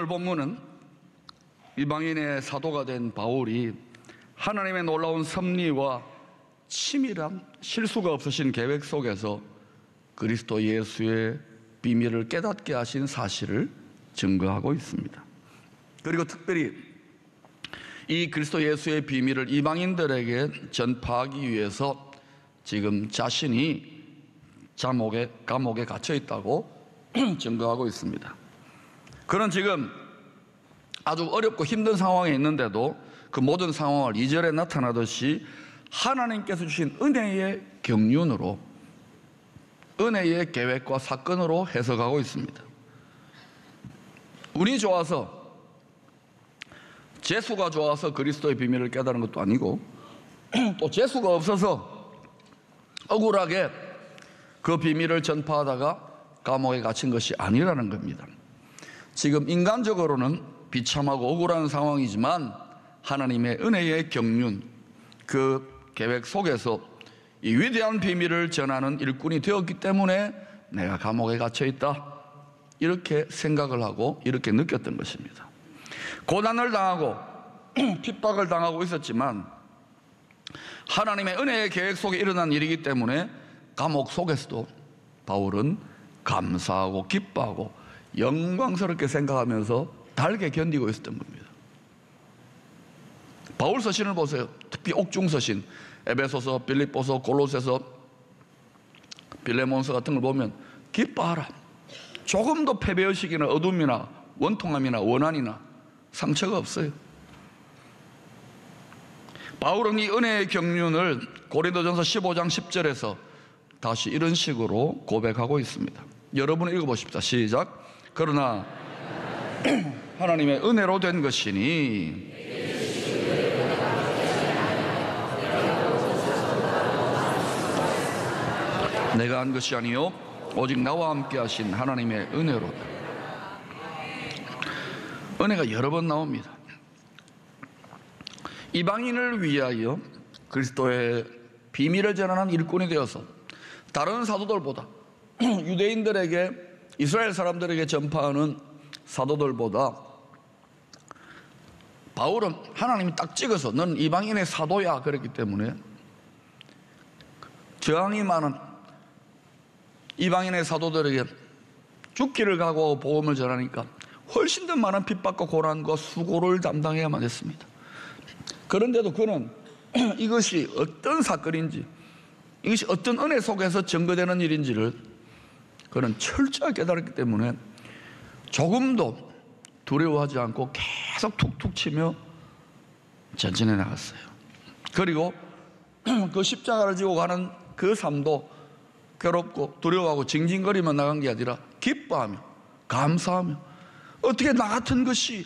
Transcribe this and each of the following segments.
본문은 이방인의 사도가 된 바울이 하나님의 놀라운 섭리와 치밀한 실수가 없으신 계획 속에서 그리스도 예수의 비밀을 깨닫게 하신 사실을 증거하고 있습니다. 그리고 특별히 이 그리스도 예수의 비밀을 이방인들에게 전파하기 위해서 지금 자신이 감옥에 갇혀 있다고 증거하고 있습니다. 그는 지금 아주 어렵고 힘든 상황에 있는데도 그 모든 상황을 2절에 나타나듯이 하나님께서 주신 은혜의 경륜으로, 은혜의 계획과 사건으로 해석하고 있습니다. 운이 좋아서, 재수가 좋아서 그리스도의 비밀을 깨달은 것도 아니고, 또 재수가 없어서 억울하게 그 비밀을 전파하다가 감옥에 갇힌 것이 아니라는 겁니다. 지금 인간적으로는 비참하고 억울한 상황이지만 하나님의 은혜의 경륜, 그 계획 속에서 이 위대한 비밀을 전하는 일꾼이 되었기 때문에 내가 감옥에 갇혀 있다, 이렇게 생각을 하고 이렇게 느꼈던 것입니다. 고난을 당하고 핍박을 당하고 있었지만 하나님의 은혜의 계획 속에 일어난 일이기 때문에 감옥 속에서도 바울은 감사하고 기뻐하고 영광스럽게 생각하면서 달게 견디고 있었던 겁니다. 바울 서신을 보세요. 특히 옥중 서신, 에베소서, 빌립보서, 골로새서, 빌레몬서 같은 걸 보면 기뻐하라. 조금도 패배의식이나 어둠이나 원통함이나 원한이나 상처가 없어요. 바울은 이 은혜의 경륜을 고린도전서 15장 10절에서 다시 이런 식으로 고백하고 있습니다. 여러분 읽어보십시다. 시작. 그러나 하나님의 은혜로 된 것이니 내가 한 것이 아니요 오직 나와 함께 하신 하나님의 은혜로다. 은혜가 여러 번 나옵니다. 이방인을 위하여 그리스도의 비밀을 전하는 일꾼이 되어서 다른 사도들보다, 유대인들에게, 이스라엘 사람들에게 전파하는 사도들보다 바울은 하나님이 딱 찍어서 넌 이방인의 사도야 그랬기 때문에 저항이 많은 이방인의 사도들에게 죽기를 각오하고 복음을 전하니까 훨씬 더 많은 핍박과 고난과 수고를 담당해야만 했습니다. 그런데도 그는 이것이 어떤 사건인지, 이것이 어떤 은혜 속에서 증거되는 일인지를 그는 철저하게 깨달았기 때문에 조금도 두려워하지 않고 계속 툭툭 치며 전진해 나갔어요. 그리고 그 십자가를 지고 가는 그 삶도 괴롭고 두려워하고 징징거리며 나간 게 아니라 기뻐하며 감사하며 어떻게 나 같은 것이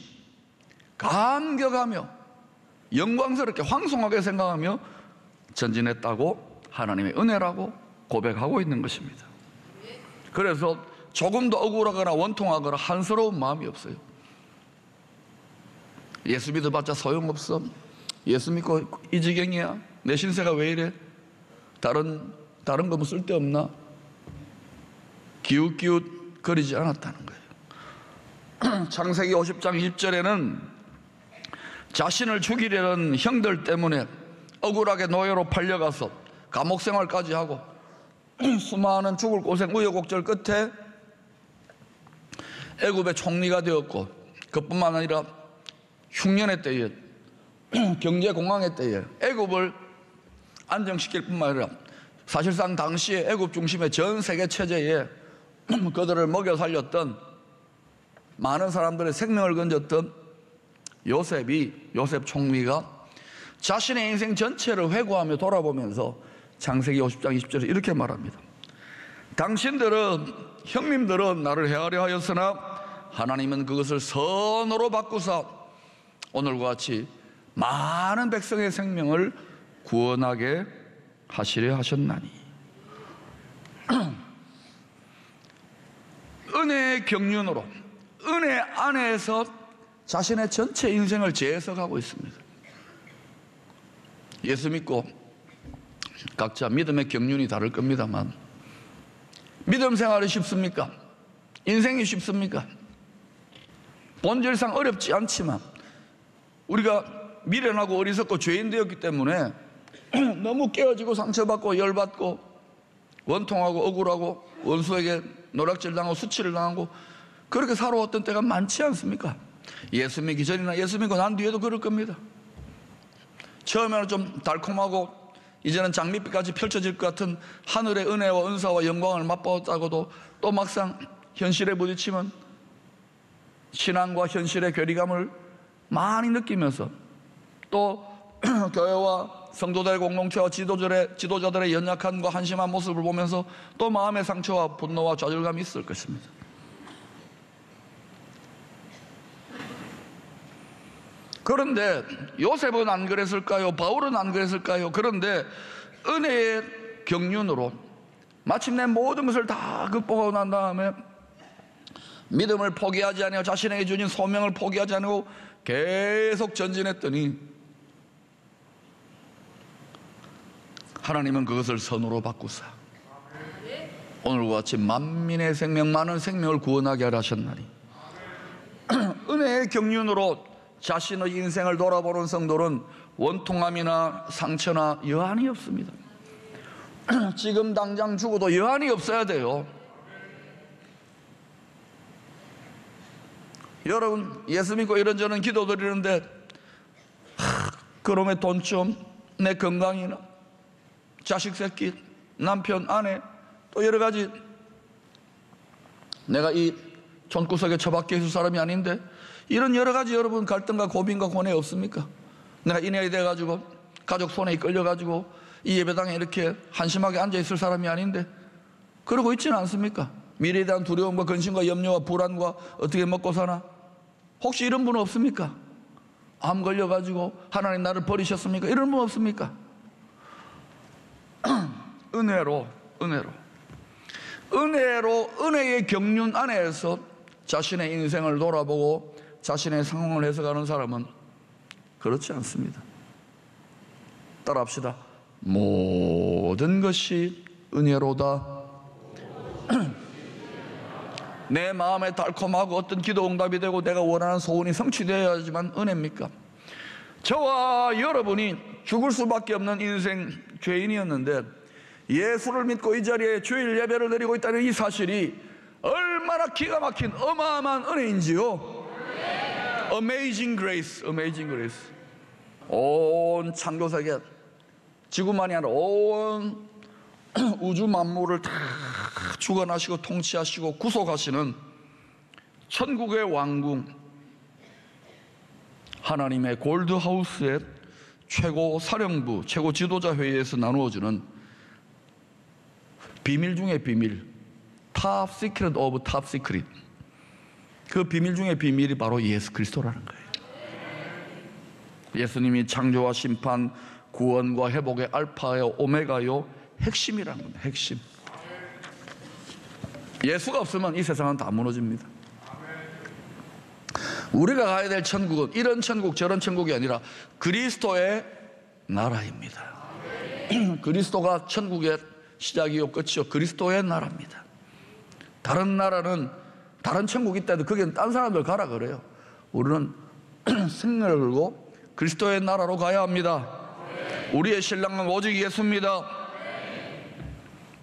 감격하며 영광스럽게 황송하게 생각하며 전진했다고 하나님의 은혜라고 고백하고 있는 것입니다. 그래서 조금도 억울하거나 원통하거나 한스러운 마음이 없어요. 예수 믿어봤자 소용없어. 예수 믿고 이 지경이야. 내 신세가 왜 이래? 다른 거 뭐 쓸데없나? 기웃기웃 거리지 않았다는 거예요. 창세기 50장 20절에는 자신을 죽이려는 형들 때문에 억울하게 노예로 팔려가서 감옥 생활까지 하고 수많은 죽을 고생 우여곡절 끝에 애굽의 총리가 되었고, 그뿐만 아니라 흉년의 때에, 경제공황의 때에 애굽을 안정시킬 뿐만 아니라 사실상 당시에 애굽 중심의 전 세계 체제에 그들을 먹여 살렸던, 많은 사람들의 생명을 건졌던 요셉 총리가 자신의 인생 전체를 회고하며 돌아보면서 창세기 50장 20절에 이렇게 말합니다. 형님들은 나를 헤아려 하였으나 하나님은 그것을 선으로 바꾸사 오늘과 같이 많은 백성의 생명을 구원하게 하시려 하셨나니. 은혜의 경륜으로, 은혜 안에서 자신의 전체 인생을 재해석하고 있습니다. 예수 믿고 각자 믿음의 경륜이 다를 겁니다만, 믿음 생활이 쉽습니까? 인생이 쉽습니까? 본질상 어렵지 않지만 우리가 미련하고 어리석고 죄인 되었기 때문에 너무 깨어지고 상처받고 열받고 원통하고 억울하고 원수에게 노략질 당하고 수치를 당하고 그렇게 살아왔던 때가 많지 않습니까? 예수 믿기 전이나 예수 믿고 난 뒤에도 그럴 겁니다. 처음에는 좀 달콤하고 이제는 장밋빛까지 펼쳐질 것 같은 하늘의 은혜와 은사와 영광을 맛보았다고도 또 막상 현실에 부딪히면 신앙과 현실의 괴리감을 많이 느끼면서 또 교회와 성도들 공동체와 지도자들의 연약함과 한심한 모습을 보면서 또 마음의 상처와 분노와 좌절감이 있을 것입니다. 그런데 요셉은 안 그랬을까요? 바울은 안 그랬을까요? 그런데 은혜의 경륜으로 마침내 모든 것을 다 극복하고 난 다음에 믿음을 포기하지 않고 자신에게 주신 소명을 포기하지 않고 계속 전진했더니 하나님은 그것을 선으로 바꾸사 오늘과 같이 만민의 생명 많은 생명을 구원하게 하려 하셨나니 은혜의 경륜으로 자신의 인생을 돌아보는 성도는 원통함이나 상처나 여한이 없습니다. 지금 당장 죽어도 여한이 없어야 돼요. 여러분 예수 믿고 이런저런 기도드리는데 그놈의 돈좀 내 건강이나 자식 새끼 남편 아내 또 여러 가지 내가 이 존구석에 처박혀 있을 사람이 아닌데 이런 여러 가지 여러분 갈등과 고민과 고뇌 없습니까? 내가 인연이 돼가지고 가족 손에 끌려가지고 이 예배당에 이렇게 한심하게 앉아있을 사람이 아닌데 그러고 있지는 않습니까? 미래에 대한 두려움과 근심과 염려와 불안과 어떻게 먹고 사나? 혹시 이런 분 없습니까? 암 걸려가지고 하나님 나를 버리셨습니까? 이런 분 없습니까? 은혜로 은혜의 경륜 안에서 자신의 인생을 돌아보고 자신의 상황을 해석하는 사람은 그렇지 않습니다. 따라합시다. 모든 것이 은혜로다. 내 마음에 달콤하고 어떤 기도 응답이 되고 내가 원하는 소원이 성취되어야지만 은혜입니까? 저와 여러분이 죽을 수밖에 없는 인생 죄인이었는데 예수를 믿고 이 자리에 주일 예배를 드리고 있다는 이 사실이 얼마나 기가 막힌 어마어마한 은혜인지요. Amazing grace, amazing grace. 온 창조세계 지구만이 아니라 온 우주 만물을 다 주관하시고 통치하시고 구속하시는 천국의 왕궁 하나님의 골드하우스의 최고 사령부, 최고 지도자 회의에서 나누어주는 비밀 중의 비밀, Top Secret of Top Secret. 그 비밀 중의 비밀이 바로 예수 그리스도라는 거예요. 예수님이 창조와 심판, 구원과 회복의 알파요 오메가요 핵심이라는 겁니다. 핵심. 예수가 없으면 이 세상은 다 무너집니다. 우리가 가야 될 천국은 이런 천국 저런 천국이 아니라 그리스도의 나라입니다. 그리스도가 천국의 시작이요 끝이요 그리스도의 나라입니다. 다른 나라는 다른 천국이 있다도 거기는 딴 사람들 가라 그래요. 우리는 생명을 걸고 그리스도의 나라로 가야 합니다. 우리의 신랑은 오직 예수입니다.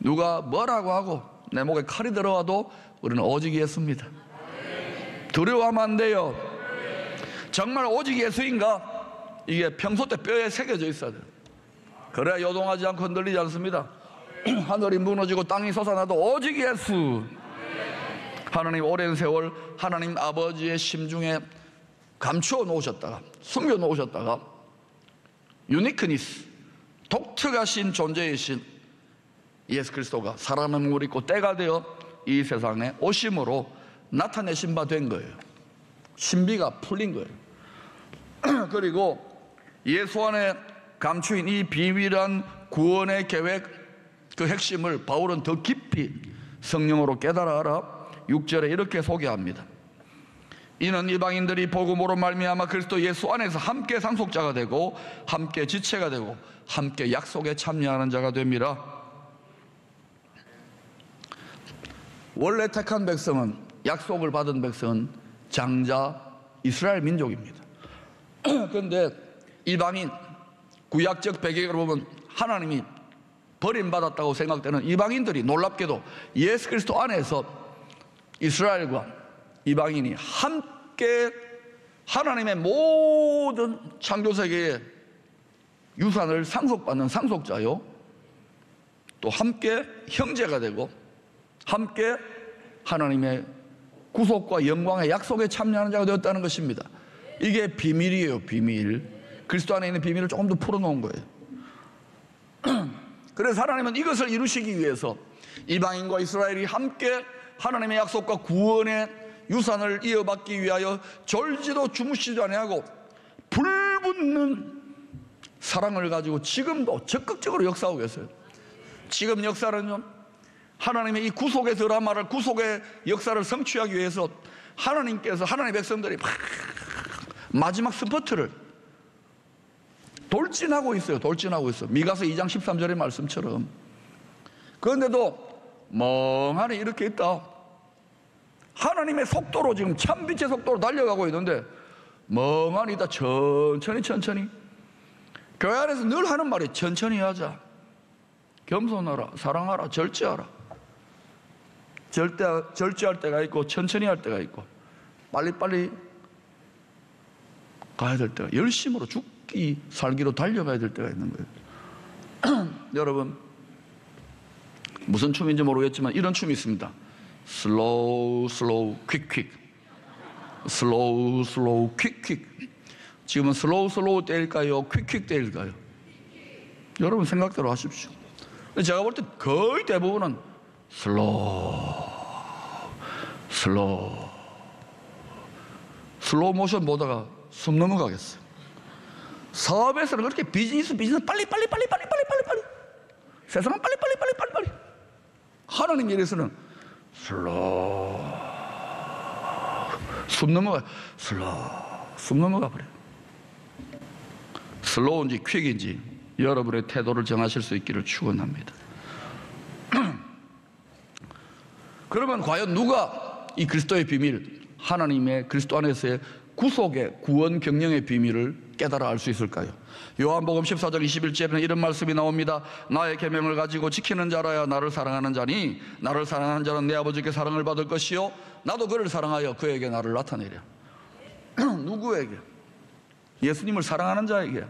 누가 뭐라고 하고 내 목에 칼이 들어와도 우리는 오직 예수입니다. 두려워하면 안 돼요. 정말 오직 예수인가? 이게 평소 때 뼈에 새겨져 있어야 돼요. 그래야 요동하지 않고 흔들리지 않습니다. 하늘이 무너지고 땅이 솟아나도 오직 예수. 하나님 오랜 세월 하나님 아버지의 심중에 감추어 놓으셨다가 숨겨 놓으셨다가 유니크니스 독특하신 존재이신 예수 그리스도가 사람의 몸을 입고 때가 되어 이 세상에 오심으로 나타내신 바 된 거예요. 신비가 풀린 거예요. 그리고 예수 안에 감추인 이 비밀한 구원의 계획 그 핵심을 바울은 더 깊이 성령으로 깨달아 알아 6절에 이렇게 소개합니다. 이는 이방인들이 복음으로 말미암아 그리스도 예수 안에서 함께 상속자가 되고 함께 지체가 되고 함께 약속에 참여하는 자가 됩니다. 원래 택한 백성은 약속을 받은 백성은 장자, 이스라엘 민족입니다. 그런데 이방인, 구약적 배경으로 보면 하나님이 버림받았다고 생각되는 이방인들이 놀랍게도 예수 그리스도 안에서 이스라엘과 이방인이 함께 하나님의 모든 창조세계의 유산을 상속받는 상속자요, 또 함께 형제가 되고 함께 하나님의 구속과 영광의 약속에 참여하는 자가 되었다는 것입니다. 이게 비밀이에요, 비밀. 그리스도 안에 있는 비밀을 조금 더 풀어놓은 거예요. 그래서 하나님은 이것을 이루시기 위해서 이방인과 이스라엘이 함께 하나님의 약속과 구원의 유산을 이어받기 위하여 졸지도 주무시지도 아니하고 불붙는 사랑을 가지고 지금도 적극적으로 역사하고 계세요. 지금 역사는요, 하나님의 이 구속의 드라마를, 구속의 역사를 성취하기 위해서 하나님께서, 하나님의 백성들이 마지막 스퍼트를 돌진하고 있어요. 돌진하고 있어요. 미가서 2장 13절의 말씀처럼. 그런데도 멍하니 이렇게 있다. 하나님의 속도로 지금 참빛의 속도로 달려가고 있는데 멍하니 있다. 천천히 교회 안에서 늘 하는 말이 천천히 하자, 겸손하라, 사랑하라, 절제하라. 절제할 때가 있고 천천히 할 때가 있고 빨리빨리 가야 될 때가, 열심으로 죽기 살기로 달려가야 될 때가 있는 거예요. 여러분, 무슨 춤인지 모르겠지만 이런 춤이 있습니다. 슬로우 슬로우 퀵퀵, 슬로우 슬로우 퀵퀵. 지금은 슬로우 슬로우 때일까요, 퀵퀵 때일까요? 여러분 생각대로 하십시오. 제가 볼 때 거의 대부분은 슬로우 모션 보다가 숨 넘어가겠어요. 사업에서는 그렇게 비즈니스 빨리 세상은 빨리. 하나님 일에서는 숨 넘어가 버려요. 슬로우인지 퀵인지 여러분의 태도를 정하실 수 있기를 축원합니다. 그러면 과연 누가 이 그리스도의 비밀, 하나님의 그리스도 안에서의 구속의 구원 경영의 비밀을 깨달아 알 수 있을까요? 요한복음 14장 21절에는 이런 말씀이 나옵니다. 나의 계명을 가지고 지키는 자라야 나를 사랑하는 자니 나를 사랑하는 자는 내 아버지께 사랑을 받을 것이요 나도 그를 사랑하여 그에게 나를 나타내랴. 누구에게? 예수님을 사랑하는 자에게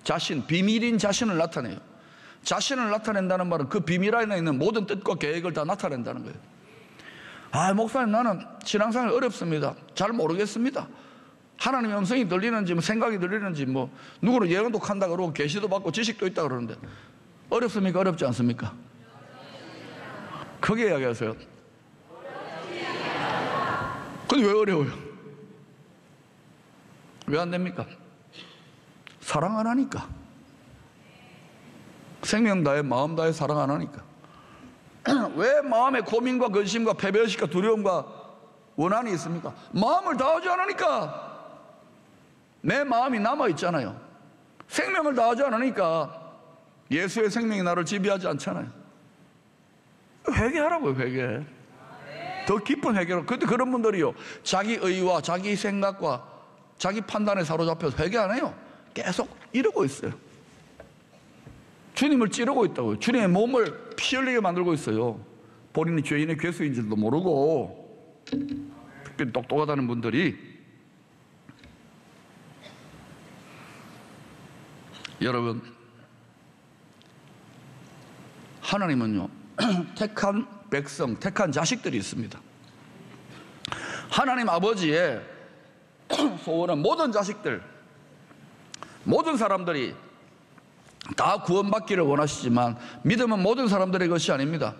자신, 비밀인 자신을 나타내요. 자신을 나타낸다는 말은 그 비밀 안에 있는 모든 뜻과 계획을 다 나타낸다는 거예요. 아, 목사님, 나는 신앙생활 어렵습니다. 잘 모르겠습니다. 하나님의 음성이 들리는지 생각이 들리는지 누구는 예언도 한다 그러고 계시도 받고 지식도 있다 그러는데 어렵습니까? 어렵지 않습니까? 크게 이야기하세요. 근데 왜 어려워요? 왜 안 됩니까? 사랑 안 하니까. 생명 다해 마음 다해 사랑 안 하니까. 왜 마음에 고민과 근심과 패배의식과 두려움과 원한이 있습니까? 마음을 다하지 않으니까. 내 마음이 남아있잖아요. 생명을 다하지 않으니까 예수의 생명이 나를 지배하지 않잖아요. 회개하라고요, 회개. 더 깊은 회개로. 근데 그런 분들이요, 자기 의와 자기 생각과 자기 판단에 사로잡혀서 회개 안 해요. 계속 이러고 있어요. 주님을 찌르고 있다고요. 주님의 몸을 피 흘리게 만들고 있어요. 본인이 죄인의 괴수인 줄도 모르고. 특별히 똑똑하다는 분들이. 여러분, 하나님은요 택한 백성, 택한 자식들이 있습니다. 하나님 아버지의 소원은 모든 자식들, 모든 사람들이 다 구원받기를 원하시지만 믿음은 모든 사람들의 것이 아닙니다.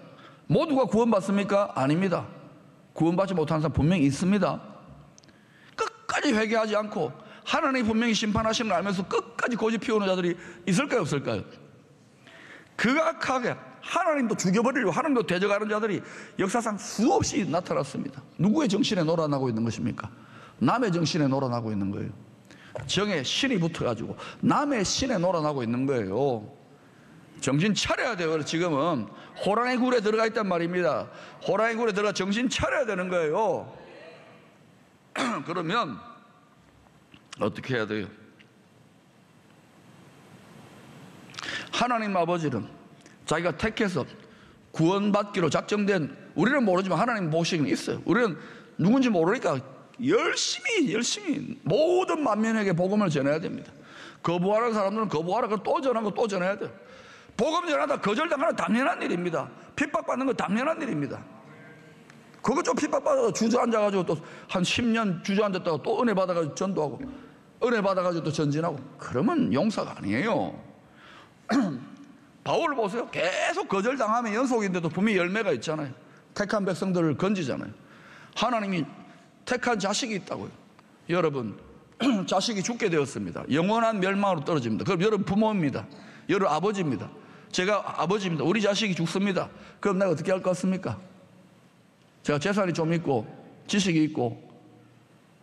모두가 구원받습니까? 아닙니다. 구원받지 못하는 사람 분명히 있습니다. 끝까지 회개하지 않고 하나님이 분명히 심판하시는 걸 알면서 끝까지 고집 피우는 자들이 있을까요, 없을까요? 극악하게 하나님도 죽여버리려고, 하나님도 대적하는 자들이 역사상 수없이 나타났습니다. 누구의 정신에 놀아나고 있는 것입니까? 남의 정신에 놀아나고 있는 거예요. 정에 신이 붙어가지고 남의 신에 놀아나고 있는 거예요. 정신 차려야 돼요. 지금은 호랑이 굴에 들어가 있단 말입니다. 호랑이 굴에 들어가 정신 차려야 되는 거예요. 그러면 어떻게 해야 돼요? 하나님 아버지는 자기가 택해서 구원받기로 작정된, 우리는 모르지만 하나님 보시기는 있어요. 우리는 누군지 모르니까 열심히 모든 만민에게 복음을 전해야 됩니다. 거부하는 사람들은 거부하라, 또 전하고 또 전해야 돼요. 복음 전하다 거절당하는 당연한 일입니다. 핍박받는 건 당연한 일입니다. 그거 좀 핍박받아서 주저앉아가지고 또 한 10년 주저앉았다가 또 은혜 받아가지고 전도하고, 은혜 받아가지고 또 전진하고, 그러면 용서가 아니에요. 바울을 보세요. 계속 거절당하면 연속인데도 분명히 열매가 있잖아요. 택한 백성들을 건지잖아요. 하나님이 택한 자식이 있다고요. 여러분, 자식이 죽게 되었습니다. 영원한 멸망으로 떨어집니다. 그럼 여러분 부모입니다. 여러분 아버지입니다. 제가 아버지입니다. 우리 자식이 죽습니다. 그럼 내가 어떻게 할 것 같습니까? 제가 재산이 좀 있고 지식이 있고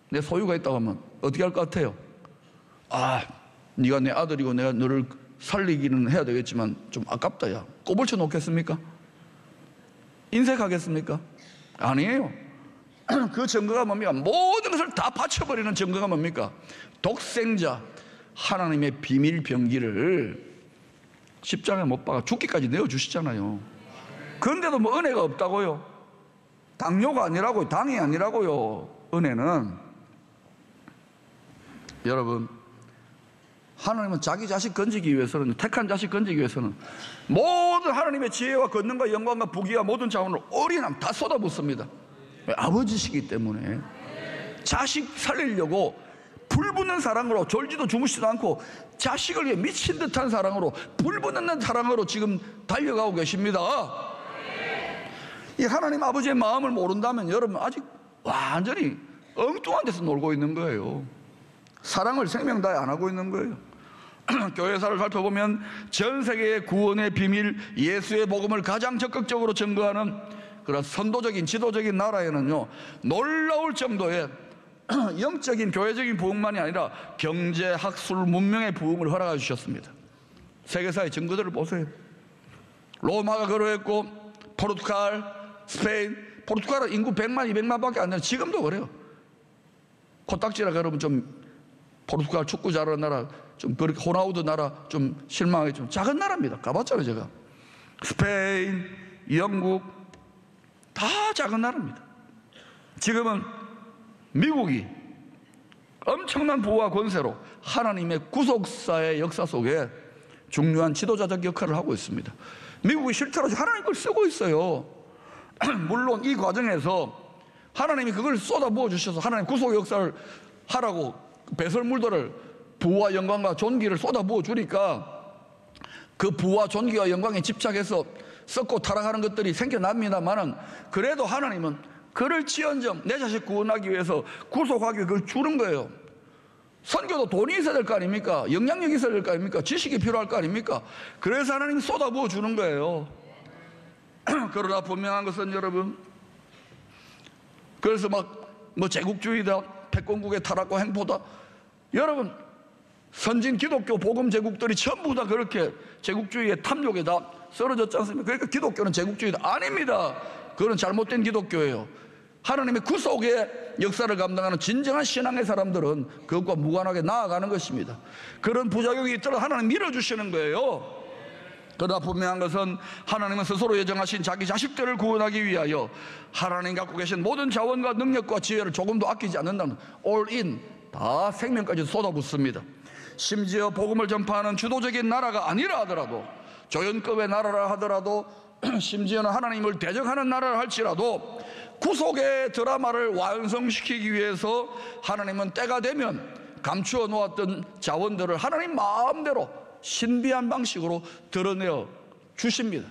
내 소유가 있다고 하면 어떻게 할 것 같아요? 아, 네가 내 아들이고 내가 너를 살리기는 해야 되겠지만 좀 아깝다, 야. 꼬불쳐 놓겠습니까? 인색하겠습니까? 아니에요. 그 증거가 뭡니까? 모든 것을 다 바쳐버리는 증거가 뭡니까? 독생자 하나님의 비밀 병기를 십자가에 못 박아 죽기까지 내어주시잖아요. 그런데도 뭐 은혜가 없다고요? 당뇨가 아니라고요. 당이 아니라고요. 은혜는, 여러분, 하나님은 자기 자식 건지기 위해서는, 택한 자식 건지기 위해서는 모든 하나님의 지혜와 권능과 영광과 부귀와 모든 자원을 올인함 다 쏟아붓습니다. 아버지시기 때문에. 자식 살리려고 불붙는 사랑으로, 졸지도 주무시지도 않고 자식을 위해 미친 듯한 사랑으로, 불붙는 사랑으로 지금 달려가고 계십니다. 이 하나님 아버지의 마음을 모른다면 여러분 아직 완전히 엉뚱한 데서 놀고 있는 거예요. 사랑을 생명 다해 안 하고 있는 거예요. 교회사를 살펴보면 전 세계의 구원의 비밀, 예수의 복음을 가장 적극적으로 증거하는 그런 선도적인 지도적인 나라에는요, 놀라울 정도의 영적인 교회적인 부흥만이 아니라 경제, 학술, 문명의 부흥을 허락해 주셨습니다. 세계사의 증거들을 보세요. 로마가 그러했고, 포르투갈, 스페인, 포르투갈은 인구 100만, 200만 밖에 안 되는, 지금도 그래요. 코딱지라 그러면 좀 포르투갈 축구 잘하는 나라, 좀 그렇게 호나우두 나라 좀 실망하게 좀 작은 나라입니다. 가봤잖아요, 제가. 스페인, 영국 다 작은 나라입니다. 지금은 미국이 엄청난 부와 권세로 하나님의 구속사의 역사 속에 중요한 지도자적 역할을 하고 있습니다. 미국이 실제로 하나님 걸 쓰고 있어요. 물론 이 과정에서 하나님이 그걸 쏟아부어 주셔서 하나님 구속 역사를 하라고 배설물들을, 부와 영광과 존귀를 쏟아부어 주니까 그 부와 존귀와 영광에 집착해서 썩고 타락하는 것들이 생겨납니다만은, 그래도 하나님은 그를 지연정 내 자식 구원하기 위해서, 구속하기 위해 그걸 주는 거예요. 선교도 돈이 있어야 될 거 아닙니까? 영향력이 있어야 될 거 아닙니까? 지식이 필요할 거 아닙니까? 그래서 하나님이 쏟아부어 주는 거예요. 그러나 분명한 것은 여러분, 그래서 뭐 제국주의다, 패권국의 타락과 횡포다, 여러분 선진 기독교 복음 제국들이 전부 다 그렇게 제국주의의 탐욕에 다 쓰러졌지 않습니까? 그러니까 기독교는 제국주의다. 아닙니다. 그건 잘못된 기독교예요. 하나님의 구속의 역사를 감당하는 진정한 신앙의 사람들은 그것과 무관하게 나아가는 것입니다. 그런 부작용이 있더라도 하나님 밀어주시는 거예요. 그러나 분명한 것은 하나님은 스스로 예정하신 자기 자식들을 구원하기 위하여 하나님 갖고 계신 모든 자원과 능력과 지혜를 조금도 아끼지 않는다는, all in, 다 생명까지 쏟아붓습니다. 심지어 복음을 전파하는 주도적인 나라가 아니라 하더라도, 조연급의 나라라 하더라도, 심지어는 하나님을 대적하는 나라를 할지라도 구속의 드라마를 완성시키기 위해서 하나님은 때가 되면 감추어 놓았던 자원들을 하나님 마음대로 신비한 방식으로 드러내어 주십니다.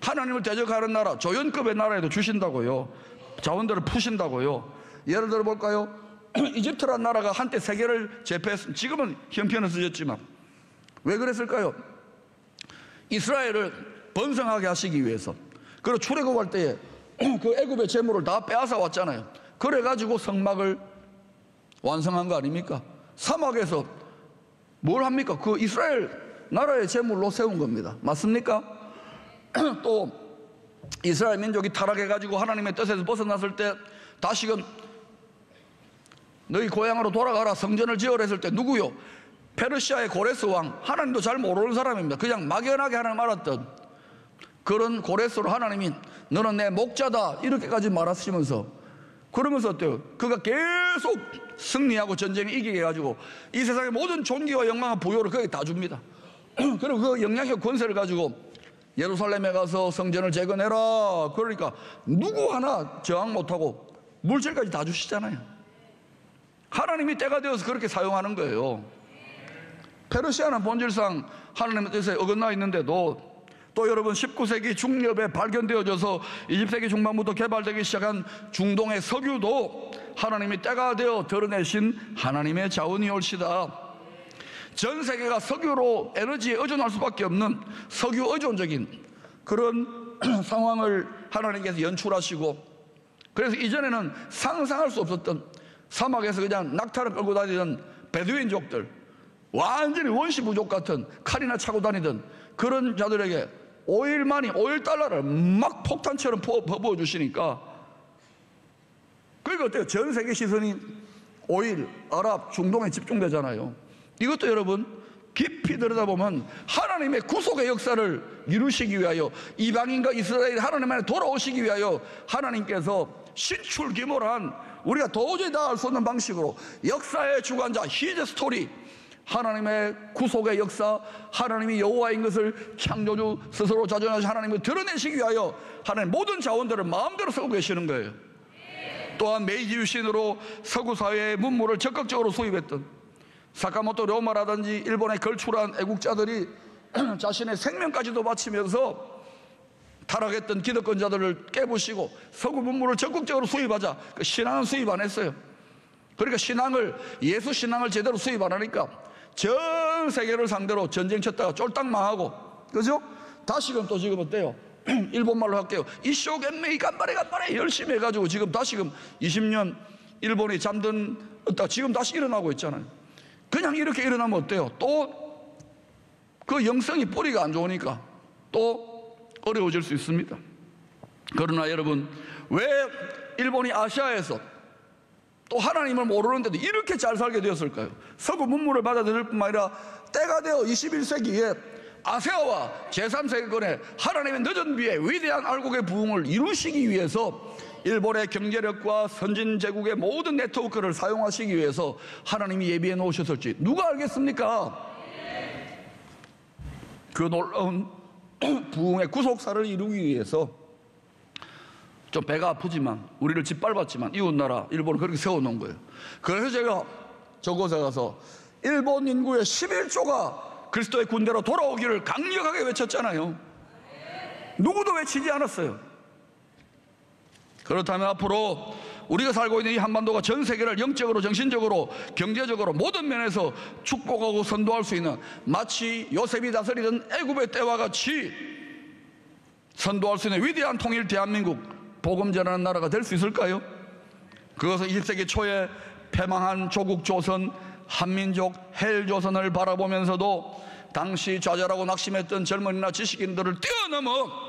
하나님을 대적하는 나라, 조연급의 나라에도 주신다고요. 자원들을 푸신다고요. 예를 들어 볼까요? 이집트라는 나라가 한때 세계를 제패했습니다. 지금은 형편없어졌지만 왜 그랬을까요? 이스라엘을 번성하게 하시기 위해서, 그리고 출애굽할 때에 그 애굽의 재물을 다 빼앗아 왔잖아요. 그래가지고 성막을 완성한 거 아닙니까? 사막에서 뭘 합니까? 그 이스라엘 나라의 재물로 세운 겁니다. 맞습니까? 또 이스라엘 민족이 타락해가지고 하나님의 뜻에서 벗어났을 때 다시금 너희 고향으로 돌아가라, 성전을 지으라 했을 때 누구요? 페르시아의 고레스 왕, 하나님도 잘 모르는 사람입니다. 그냥 막연하게 하나님 알았던 그런 고레스로 하나님이 너는 내 목자다 이렇게까지 말하시면서, 그러면서 어때요? 그가 계속 승리하고 전쟁에 이기게 해가지고 이 세상의 모든 존귀와 영광과 부요를 그에게 다 줍니다. 그리고 그 영향력 권세를 가지고 예루살렘에 가서 성전을 재건해라, 그러니까 누구 하나 저항 못하고 물질까지 다 주시잖아요. 하나님이 때가 되어서 그렇게 사용하는 거예요. 페르시아는 본질상 하나님의 뜻에 어긋나 있는데도, 또 여러분 19세기 중엽에 발견되어져서 20세기 중반부터 개발되기 시작한 중동의 석유도 하나님이 때가 되어 드러내신 하나님의 자원이 올시다. 전 세계가 석유로 에너지에 의존할 수밖에 없는 석유 의존적인 그런 상황을 하나님께서 연출하시고, 그래서 이전에는 상상할 수 없었던 사막에서 그냥 낙타를 끌고 다니던 베두인족들, 완전히 원시부족 같은 칼이나 차고 다니던 그런 자들에게 오일 달러를 막 폭탄처럼 퍼부어 주시니까, 그러니까 어때요? 전 세계 시선이 오일, 아랍, 중동에 집중되잖아요. 이것도 여러분 깊이 들여다보면 하나님의 구속의 역사를 이루시기 위하여, 이방인과 이스라엘 하나님 안에 돌아오시기 위하여 하나님께서 신출귀몰한, 우리가 도저히 다 알 수 없는 방식으로 역사의 주관자, 히즈 스토리, 하나님의 구속의 역사, 하나님이 여호와인 것을 창조주 스스로 자존하신 하나님을 드러내시기 위하여 하나님 모든 자원들을 마음대로 쓰고 계시는 거예요. 또한 메이지 유신으로 서구 사회의 문물을 적극적으로 수입했던 사카모토 료마라든지 일본에 걸출한 애국자들이 자신의 생명까지도 바치면서 타락했던 기득권자들을 깨부시고 서구 문물을 적극적으로 수입하자. 그 신앙은 수입 안 했어요. 그러니까 예수 신앙을 제대로 수입 안 하니까 전 세계를 상대로 전쟁 쳤다가 쫄딱 망하고, 그죠? 다시금 또 지금 어때요? 일본말로 할게요. 이쇼겐메이 간발에 열심히 해가지고 지금 다시금 20년 일본이 잠든 지금 다시 일어나고 있잖아요. 그냥 이렇게 일어나면 어때요? 또 그 영성이 뿌리가 안 좋으니까 또 어려워질 수 있습니다. 그러나 여러분, 왜 일본이 아시아에서 또 하나님을 모르는데도 이렇게 잘 살게 되었을까요? 서구 문물을 받아들일 뿐만 아니라 때가 되어 21세기에 아세아와 제3세계권의 하나님의 늦은 비에 위대한 알곡의 부흥을 이루시기 위해서 일본의 경제력과 선진 제국의 모든 네트워크를 사용하시기 위해서 하나님이 예비해 놓으셨을지 누가 알겠습니까? 그 놀라운 부흥의 구속사를 이루기 위해서 좀 배가 아프지만, 우리를 짓밟았지만 이웃나라 일본을 그렇게 세워놓은 거예요. 그래서 제가 저곳에 가서 일본 인구의 11조가 그리스도의 군대로 돌아오기를 강력하게 외쳤잖아요. 누구도 외치지 않았어요. 그렇다면 앞으로 우리가 살고 있는 이 한반도가 전 세계를 영적으로, 정신적으로, 경제적으로 모든 면에서 축복하고 선도할 수 있는, 마치 요셉이 다스리던 애굽의 때와 같이 선도할 수 있는 위대한 통일 대한민국, 복음 전하는 나라가 될 수 있을까요? 그것은 20세기 초에 패망한 조국 조선, 한민족 헬조선을 바라보면서도 당시 좌절하고 낙심했던 젊은이나 지식인들을 뛰어넘어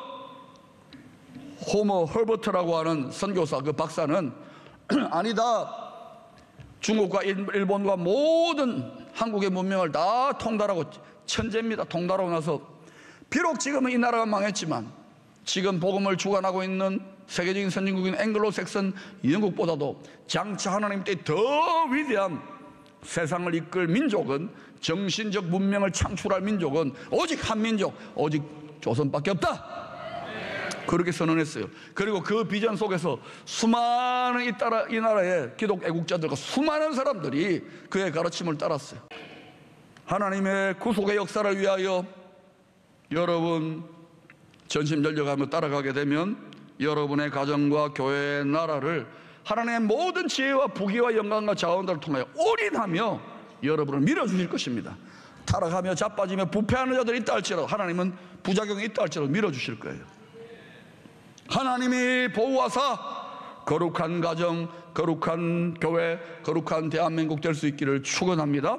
호머 허버트라고 하는 선교사, 그 박사는 아니다, 중국과 일본과 모든 한국의 문명을 다 통달하고, 천재입니다. 통달하고 나서 비록 지금은 이 나라가 망했지만 지금 복음을 주관하고 있는 세계적인 선진국인 앵글로색슨 영국보다도 장차 하나님 때 더 위대한 세상을 이끌 민족은, 정신적 문명을 창출할 민족은 오직 한민족, 오직 조선밖에 없다, 그렇게 선언했어요. 그리고 그 비전 속에서 수많은 이 나라의 기독 애국자들과 수많은 사람들이 그의 가르침을 따랐어요. 하나님의 구속의 역사를 위하여 여러분 전심전력하며 따라가게 되면 여러분의 가정과 교회의 나라를 하나님의 모든 지혜와 부귀와 영광과 자원들을 통하여 올인하며 여러분을 밀어주실 것입니다. 타락하며 자빠지며 부패하는 자들이 있다 할지라도 하나님은 부작용이 있다 할지라도 밀어주실 거예요. 하나님이 보호하사 거룩한 가정, 거룩한 교회, 거룩한 대한민국 될 수 있기를 축원합니다.